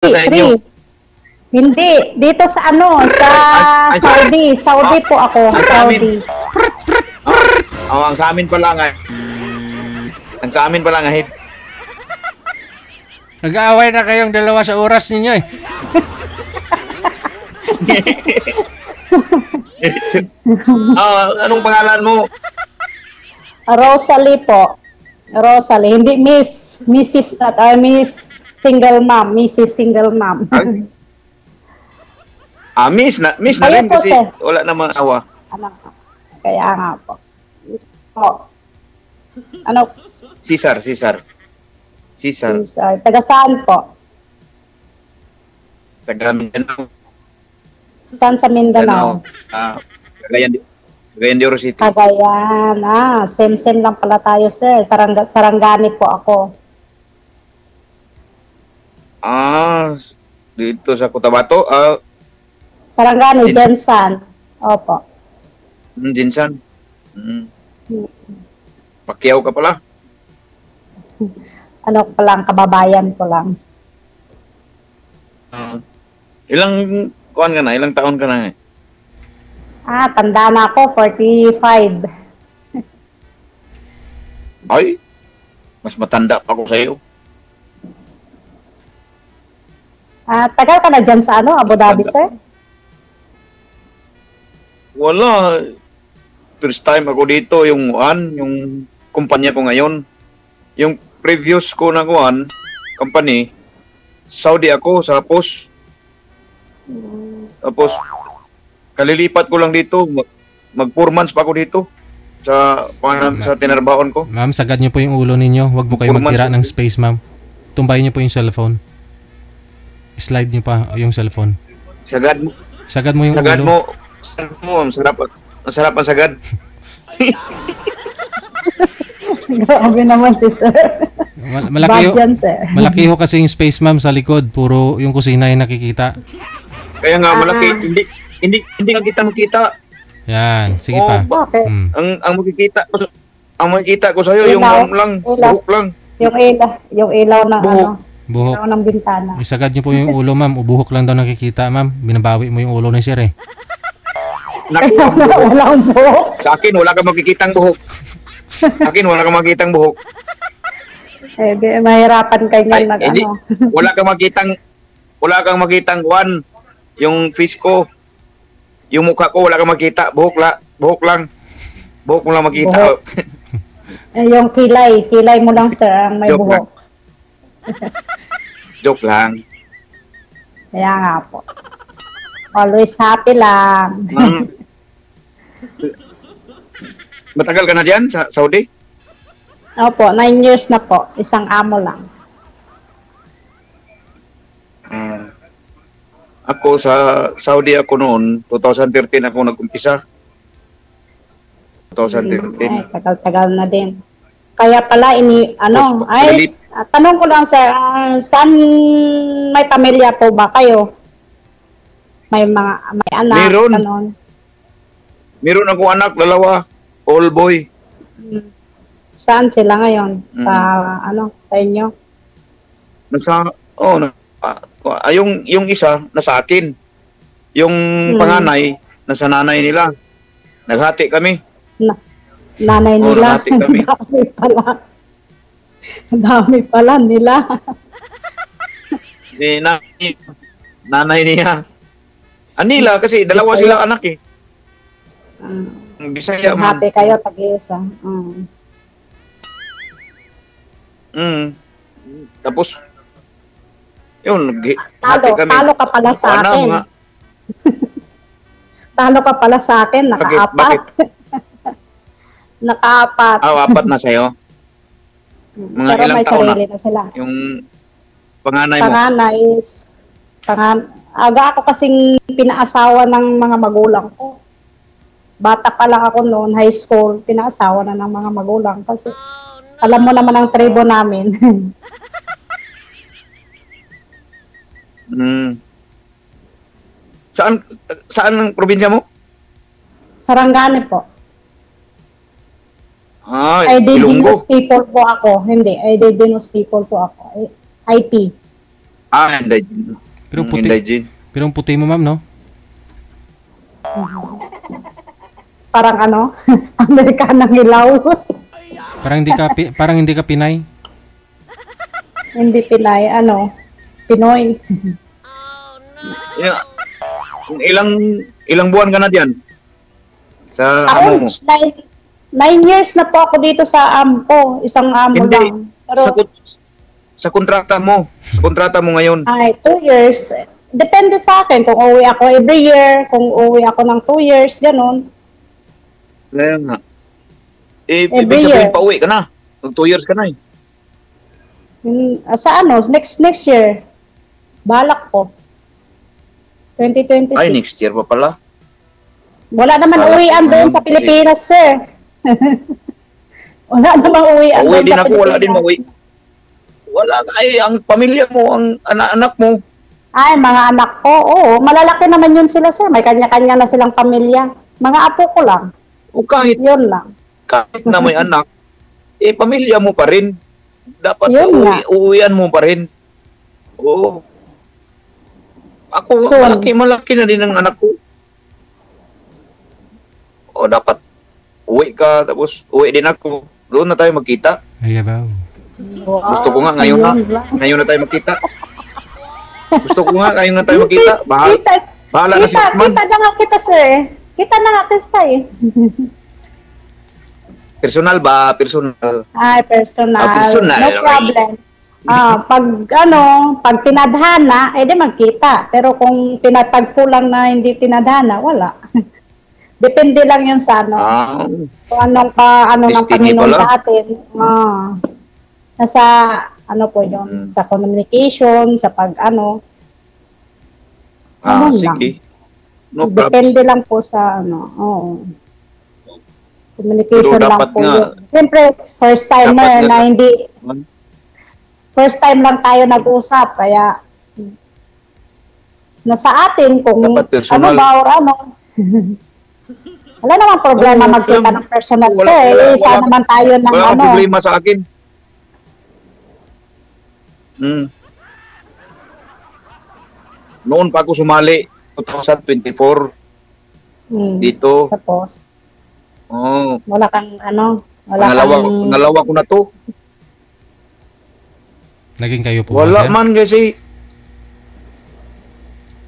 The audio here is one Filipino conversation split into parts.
sa inyo? 3. Hindi, dito sa ano, sa Saudi. Saudi po ako, Saudi. Ang sa amin pala nga. Ang sa amin pala nga. Nag-aaway na kayong dalawa sa oras ninyo eh. Anong pangalan mo? Rosalie po. Rosalie, hindi Miss. Mrs. Miss Single Mom. Mrs. Single Mom. Miss na Ayun rin po, kasi sir. wala namang asawa. Ano? Kaya nga po. Ano? Cesar. Taga saan po? Taga Mindanao. Saan sa Mindanao? Cagayan de Oro City. Cagayan. Same lang pala tayo, sir. Sarangani po ako. Dito sa Cotabato. Sarangani, Jensan. Opo. Jinsan. Pacquiao ka pala. Ano ko lang, kababayan ko lang. Ilang kuan ka na? Ilang taon ka na? Tanda na ako, 45. Ay, mas matanda pa ako sa iyo. Tagal ka na dyan sa Abu Dhabi, sir? Wala. First time ako dito, yung kumpanya ko ngayon. Yung previous ko na company, Saudi ako sa post. Tapos, kalilipat ko lang dito. Mag 4 months pa ako dito sa tinarbaon ko. Ma'am, sagad niyo po yung ulo ninyo. Huwag po kayo magtira ng space, ma'am. Tumbayin niyo po yung cellphone. Slide niyo pa yung cellphone. Sagad mo yung ulo. Masarap ang sagad. Grabe naman si sir. Malaki ho kasi yung space, ma'am, sa likod. Puro yung kusina yung nakikita. Kaya nga malaki. Hindi ka kita makita. Yan, sige pa. Bakit? Ang makikita ko sa iyo yung buhok lang. Yung ilaw ng Buhok. ilaw ng bintana. Isagad niyo po yung ulo, ma'am. Ubuhok lang daw nakikita, ma'am. Binabawi mo yung ulo ni sir eh. Walang buhok. Sa akin wala kang makikitang buhok. Mahirapan kayo wala kang makitang yung face ko. Yung mukha ko wala kang makita, buhok lang. Buhok mo lang makita. Yung kilay mo lang, sir, ang may buhok. Joke lang. Kaya nga po. Always happy lang. Matagal ka na diyan sa Saudi? Opo, 9 years na po. Isang amo lang. Ako sa Saudi ako noon, 2013 ako nag-umpisa. 2013. Tagal-tagal na din. Kaya pala tanong ko lang, sir, saan may pamilya po ba kayo? May anak, Meron akong anak, dalawa, all boy. Saan sila ngayon? Sa inyo? Yung isa nasa akin. Yung panganay nasa nanay nila. Naghati kami. Nanay nila. Naghati kami. Dami pala nila. Nanay niya. Anila kasi dalawa sila anak eh. Bisaya man. Hati kayo tag-isa. Tapos yun, hati kami. Talo ka pala sa akin. Talo ka pala sa akin, nakaapat. Nakaapat. Apat na sa'yo? Mga Pero ilang may taon sarili na sila. Yung panganay mo? Aga ako kasing pinaasawa ng mga magulang ko. Bata pa lang ako noon, high school, pinaasawa na ng mga magulang kasi alam mo naman ang tribo namin. Saan ang probinsya mo? Sarangani po. Ilonggo. Indigenous people po ako. Hindi, indigenous people po ako. IP. Inday Jean. Pero puti. Inday Jean. Pero ang puti mo, ma'am, no? Parang ano, Amerikanang hilaw. Parang hindi ka Pinay. Hindi Pinay, ano, Pinoy. Yeah. Ilang buwan ka na diyan? Sa Ako, amo mo? 9 years na po ako dito sa amo ko. Isang amo Hindi. lang. Pero, Sa kontrata mo. Sa kontrata mo ngayon. ay, 2 years. Depende sa akin kung uwi ako every year, kung uwi ako ng 2 years, ganun. Kaya nga. Every Ibig sabihin year. pauwi ka na. 2 years ka na eh. Sa ano, next year. Balak ko. 2026. Ay, next year pa pala. Wala naman Balak uwian ko doon naman sa Pilipinas, sir. Wala naman uwian Uwi doon din sa ako, wala din Pilipinas. mauwi. Wala ka eh, ang pamilya mo, ang anak-anak mo. Ay, mga anak ko, oo. Malalaki naman yun sila, sir. May kanya-kanya na silang pamilya. Mga apo ko lang. O kahit Yun lang. na may anak, pamilya mo pa rin. Dapat Yun nga. uuwian mo pa rin. Oo. Ako, Soon. malaki na din ang anak ko. O dapat uwi ka, tapos uwi din ako. Doon na tayo magkita. Ay, abaw. Wow. Gusto ko nga ngayon na. Ayun lang. Ngayon na tayo magkita. Gusto ko nga ngayon na tayo magkita. Bahala na si Usman. Kita na nga kita, sir. Kita na nga kita, eh. Personal ba? Personal. Ay, personal. Personal. No problem. Pag tinadhana, di magkita. Pero kung pinatagpo lang na hindi tinadhana, wala. Depende lang yun sa ano. Kung anong ng Destiny Panginoon pala. sa atin. Nasa, ano po yun, sa communication, sa ano lang. Sige. No problem. Depende lang po sa ano, oo. Communication Pero lang dapat po nga- yun. Siyempre, first timer Dapat nga- na hindi, first time lang tayo nag-usap, kaya nasa atin kung Dapat ano personal. ba or ano. Wala namang problema Oo, magkita wala- ng personal, wala- sir. wala- Isa wala- naman tayo ng Wala kang ano. problema sa akin. Noon pa ako sumali, 2024, dito. Tapos, Oh, wala kang ano, wala kang... pangalawa ko na to. Naging kayo po Wala ba, sir? man kasi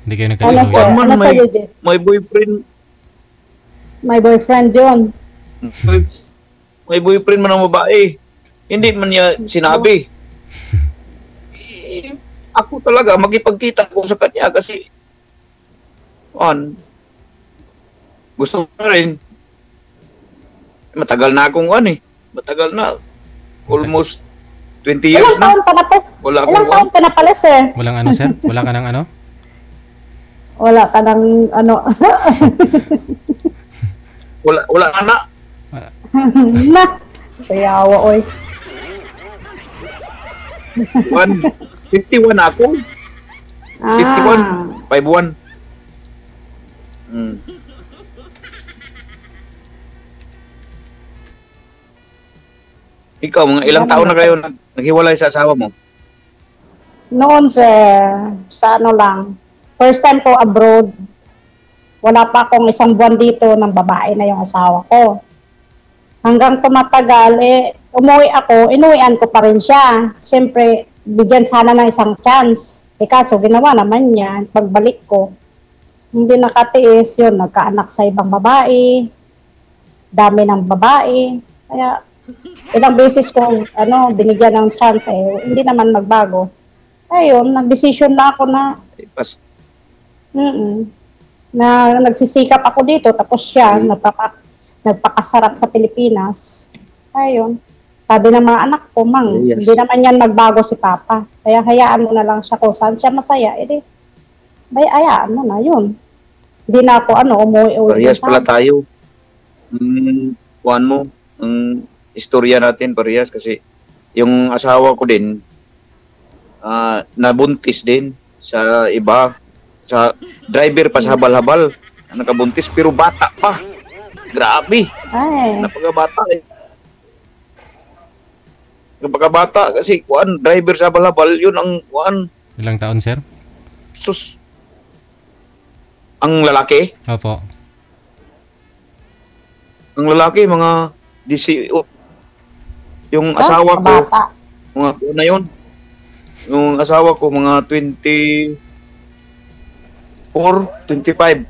Hindi kayo Ano, nagkatuluyan. sir? man Ano may- sa'yo, Jeff? may boyfriend, My boyfriend yun. may boyfriend man ang babae. Hindi man niya sinabi. Ako talaga makipagkita ko sa kanya kasi gusto ko na rin. Matagal na akong matagal na. Almost 20 years Ilang na. taon ka na po? Wala Ilang akong taon ka na pala, sir? Walang ano, sir? Wala ka ng ano? Wala ka ng ano. wala na. na. Sayawa, oy. 51 ako. 51. Ah. 5-1. Ikaw, mga ilang taon na kayo naghiwalay sa asawa mo? Noon, sir, sa ano lang. First time ko abroad. Wala pa akong isang buwan dito ng babae na yung asawa ko. Hanggang tumatagal, umuwi ako, inuwian ko pa rin siya. Siyempre, bigyan sana ng isang chance. Kaso ginawa naman niya, pagbalik ko, hindi nakatiis yun, nagkaanak sa ibang babae, dami ng babae. Kaya, ilang beses ko, binigyan ng chance, hindi naman magbago. Ayun, nagdesisyon na ako na, na nagsisikap ako dito, tapos siya, nagpakasarap sa Pilipinas. Ayun. Sabi ng mga anak ko, Yes. hindi naman yan magbago si Papa. Kaya hayaan mo na lang siya kung saan siya masaya. Hayaan mo na, yun. Hindi na ako, umuwi-uwi. Parehas pala tayo. Kuhan mo, ang istorya natin parehas kasi yung asawa ko din, nabuntis din sa iba. Sa driver pa sa habal-habal. Nakabuntis pero bata pa. Grabe. Ay, Napakabata eh. Napakabata kasi driver sa habal-habal, yun ang Ilang taon, sir? Sus. Ang lalaki? Opo. Ang lalaki, mga 18. Yung asawa ko, Bata. mga na yun. Yung asawa ko, mga 24, 25.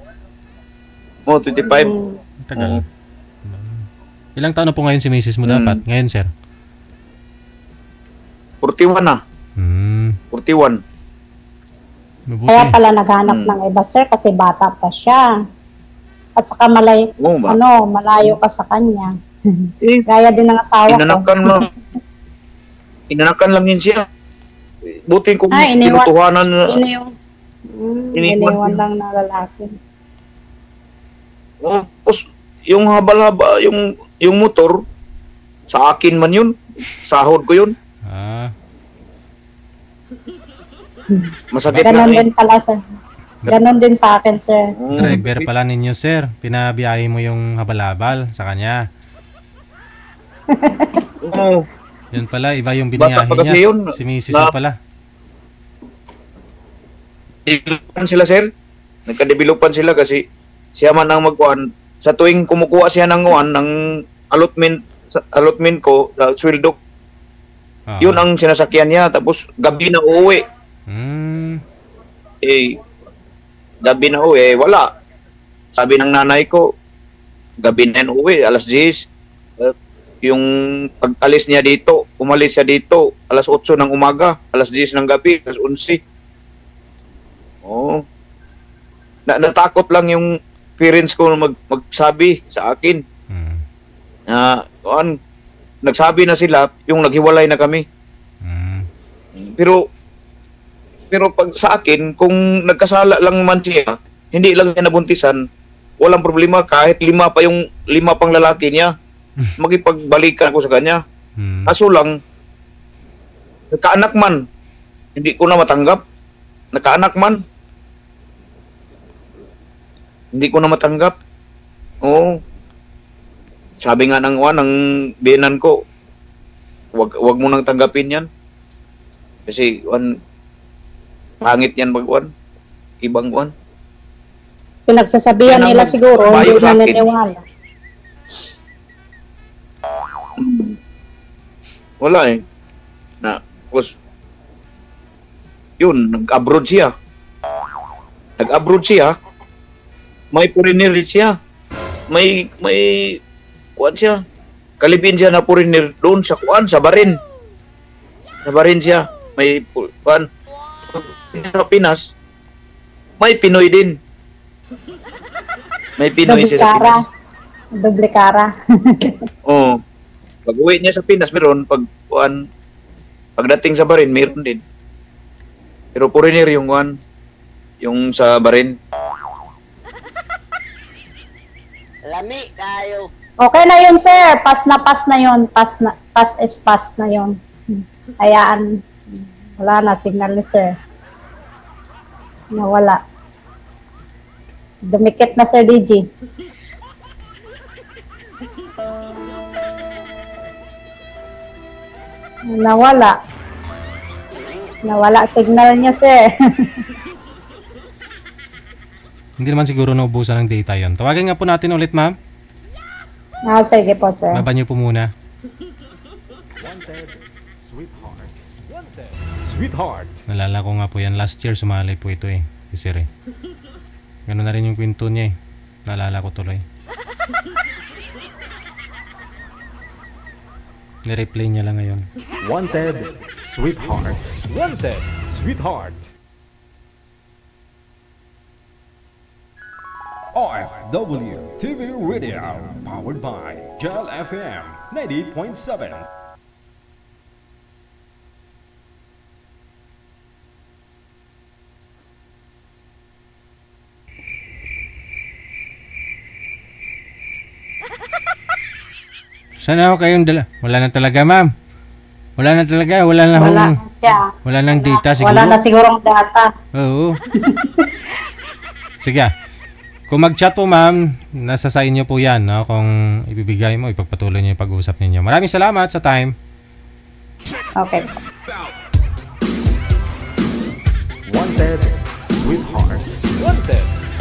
Oh, 25. Tagal. Ilang taon na po ngayon si Mrs. mo dapat? Ngayon, sir? 41 na. 41. Mabuti. Kaya pala naghanap ng iba, sir, kasi bata pa siya. At saka Oo ba? malayo ka sa kanya. Eh, Gaya din ng asawa ko. inanakan lang. Inanakan lang yun siya. Buti kung Iniwan. tinutuhanan na. Iniwan lang ng lalaki. Tapos, yung haba-haba, yung motor, sa akin man yun. Sahod ko yun. Masakit Ganon na din pala sa... Ganon din sa akin, sir. Driver pala ninyo, sir. Pinabiyahe mo yung habal-habal sa kanya. Oo. Yun pala, iba yung Bata biniyahe pa kasi niya. yun. Si Mrs. mo pala. Developan sila, sir. Nagka-developan sila kasi siya man ang magkuhan. Sa tuwing kumukuha siya ng kuhan, ng allotment ko, sa sweldo, yun ang sinasakyan niya. Tapos gabi na uuwi. Gabi na uuwi, wala. Sabi ng nanay ko, gabi na yan uuwi, alas 10. Yung pag-alis niya dito, umalis siya dito, alas 8 ng umaga, alas 10 ng gabi, alas 11. Oh. Natakot lang yung parents ko magsabi sa akin. Nagsabi na sila, yung naghiwalay na kami. Pero pag sa akin, kung nagkasala lang man siya, hindi lang niya nabuntisan, walang problema kahit 5 pang lalaki niya. Magipagbalikan ako sa kanya. Kaso lang, nagkaanak man, hindi ko na matanggap. Nagkaanak man, hindi ko na matanggap. Oo. Sabi nga ng biyenan ko, wag mo nang tanggapin yan. Kasi pangit yan ibang Pinagsasabihan nila siguro, hindi na naniwala. Wala eh. Yun, nag-abroad siya. May foreigner siya. May siya. Kalibin siya na foreigner doon sa Barin. Sa Barin siya. May sa Pinas. May Pinoy din. May Pinoy siya sa Pinas. Doble cara. Oo. Pag uwi niya sa Pinas, meron. Pagdating sa Barin, meron din. Pero foreigner yung sa Barin. Lami kayo. Okay na yun, sir. Pass na yun. Pass na yun. Hayaan. Wala na, signal ni sir. Nawala. Dumikit na, Sir DG. Nawala. Nawala signal niya, sir. Hindi naman siguro naubusan ng data yon. Tawagin nga po natin ulit, ma'am. Sige po, sir. Baba niyo po muna. Sweetheart. Nalala ko nga po yan. Last year sumali po ito eh. Si Sir eh. Ganun na rin yung kwento niya eh. Nalala ko tuloy. Nireplay niya lang ngayon. Wanted, sweetheart. Wanted, sweetheart. OFW TV Radio, powered by Gel FM 98.7. Sana ako kayong dala? Wala na talaga, ma'am. Wala na talaga. Wala na siya. Wala nang data siguro. Wala na sigurong data. Oo. Sige. Kung mag-chat po, ma'am, nasa sa inyo po yan, no? Kung ibibigay mo, ipagpatuloy niyo yung pag-uusap ninyo. Maraming salamat sa time. Okay. Wanted, Sweetheart. Wanted,